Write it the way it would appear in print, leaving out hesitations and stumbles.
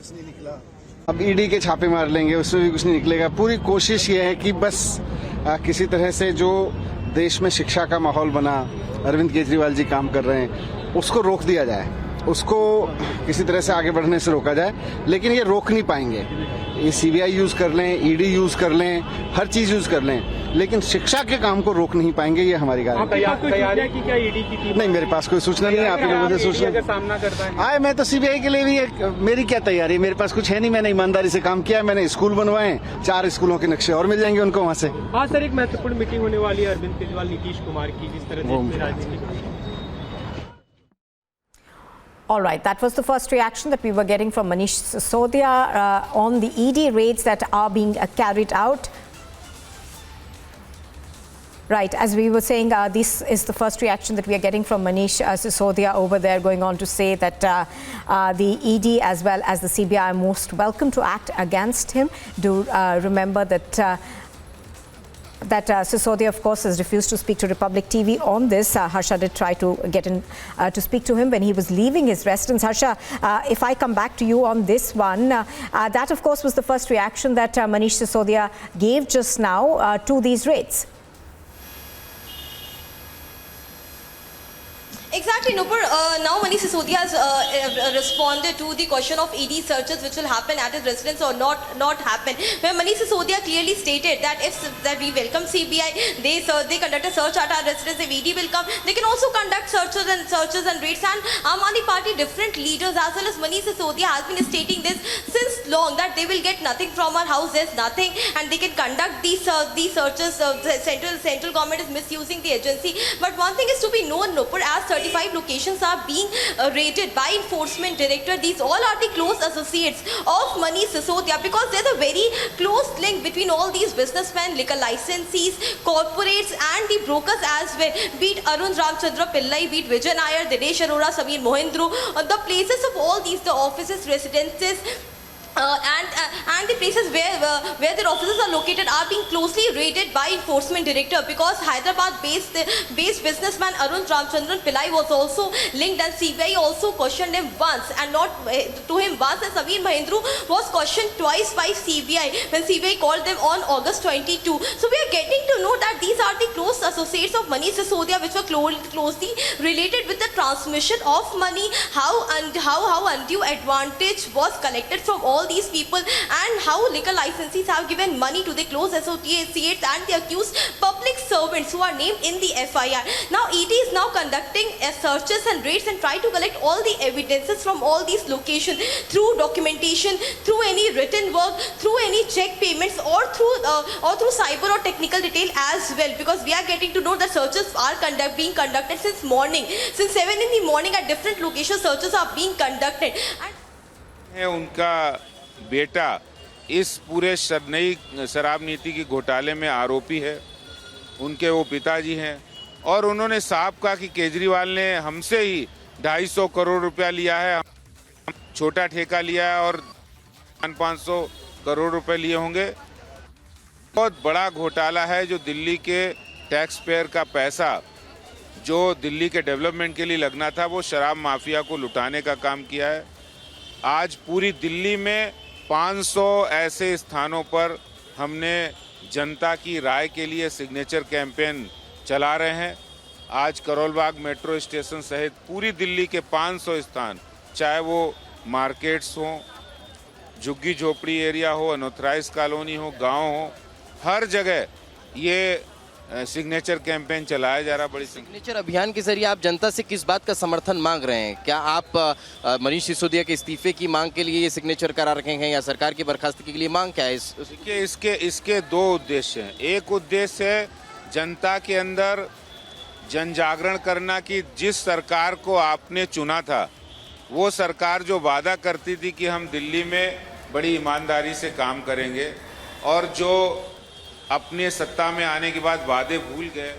कुछ नहीं निकला। अब ईडी के छापे मार लेंगे, उसमें भी कुछ नहीं निकलेगा। पूरी कोशिश ये है कि बस किसी तरह से जो देश में शिक्षा का माहौल बना, अरविंद केजरीवाल जी काम कर रहे हैं, उसको रोक दिया जाए, उसको किसी तरह से आगे बढ़ने से रोका जाए। लेकिन ये रोक नहीं पाएंगे। ये सीबीआई यूज कर लें, ईडी यूज कर लें, हर चीज यूज कर लें, लेकिन शिक्षा के काम को रोक नहीं पाएंगे। ये हमारी गारंटी की क्या ईडी की टीम? नहीं, मेरे पास कोई सूचना नहीं है। आप लोगों से सूचना सामना करता है आए, मैं तो सीबीआई के लिए भी मेरी क्या तैयारी है? मेरे पास कुछ है नहीं। मैंने ईमानदारी से काम किया, मैंने स्कूल बनवाए, 4 स्कूलों के नक्शे और मिल जाएंगे उनको वहाँ से। हाँ सर, एक महत्वपूर्ण मीटिंग होने वाली है अरविंद केजरीवाल नीतीश कुमार की, जिस तरह से राजनीति। All right, that was the first reaction that we were getting from Manish Sisodia on the ED raids that are being carried out. Right, as we were saying, this is the first reaction that we are getting from Manish Sisodia over there, going on to say that the ED as well as the CBI are most welcome to act against him. Do remember that Sisodia, of course, has refused to speak to Republic TV on this. Harsha did try to get in to speak to him when he was leaving his residence. Harsha, if I come back to you on this one, that, of course, was the first reaction that Manish Sisodia gave just now to these raids. Exactly, Nupur. Now Manish Sisodia has responded to the question of ED searches which will happen at his residence or not happen. Where Manish Sisodia clearly stated that that we welcome CBI, they conduct a search at our residence. If ED will come, they can also conduct searches and raids. And Aam Aadmi Party different leaders as well as Manish Sisodia has been stating this since long, that they will get nothing from our house. There's nothing, and they can conduct these searches. The central government is misusing the agency. But one thing is to be known, Nupur, as 35 locations are being raided by enforcement director. These all are the close associates of Manish Sisodia, because there's a very close link between all these businessmen, liquor licensees, corporates and the brokers as well. Be it Arun Ramchandra Pillai, be it Vijay Nair, Dinesh Arora, Sameer Mohindru, the places of all these, the offices, residences, and the places where their offices are located are being closely raided by enforcement director, because Hyderabad-based businessman Arun Ramchandran Pillai was also linked, and CBI also questioned him once, and not to him once, and Sameer Mohindru was questioned twice by CBI when CBI called them on August 22. So we are getting to know that these are the close associates of Manish Sisodia, which were closely related with the transmission of money, how undue advantage was collected from all these people, and how liquor licensees have given money to the close associates and the accused public servants who are named in the FIR. Now ED is now conducting searches and raids and try to collect all the evidences from all these locations through documentation, through any written work, through any check payments, or through cyber or technical detail as well, because we are getting to know that searches are being conducted since morning, since 7 in the morning at different locations. Searches are being conducted. है उनका बेटा इस पूरे नई शराब नीति की घोटाले में आरोपी है, उनके वो पिताजी हैं, और उन्होंने साफ कहा कि केजरीवाल ने हमसे ही 250 करोड़ रुपया लिया है, छोटा ठेका लिया है और 500 करोड़ रुपए लिए होंगे। बहुत बड़ा घोटाला है, जो दिल्ली के टैक्स पेयर का पैसा जो दिल्ली के डेवलपमेंट के लिए लगना था, वो शराब माफिया को लुटाने का काम किया है। आज पूरी दिल्ली में 500 ऐसे स्थानों पर हमने जनता की राय के लिए सिग्नेचर कैंपेन चला रहे हैं। आज करोल बाग मेट्रो स्टेशन सहित पूरी दिल्ली के 500 स्थान, चाहे वो मार्केट्स हों, झुग्गी झोपड़ी एरिया हो, अनऑथराइज कॉलोनी हो, गांव हो, हर जगह ये सिग्नेचर कैंपेन चलाया जा रहा। बड़ी सिग्नेचर अभियान के जरिए आप जनता से किस बात का समर्थन मांग रहे हैं? क्या आप मनीष सिसोदिया के इस्तीफे की मांग के लिए ये सिग्नेचर करा रखे हैं, या सरकार की बर्खास्तगी के लिए मांग क्या है? इसके 2 उद्देश्य हैं। एक उद्देश्य है जनता के अंदर जन जागरण करना कि जिस सरकार को आपने चुना था, वो सरकार जो वादा करती थी कि हम दिल्ली में बड़ी ईमानदारी से काम करेंगे, और जो अपने सत्ता में आने के बाद वादे भूल गए,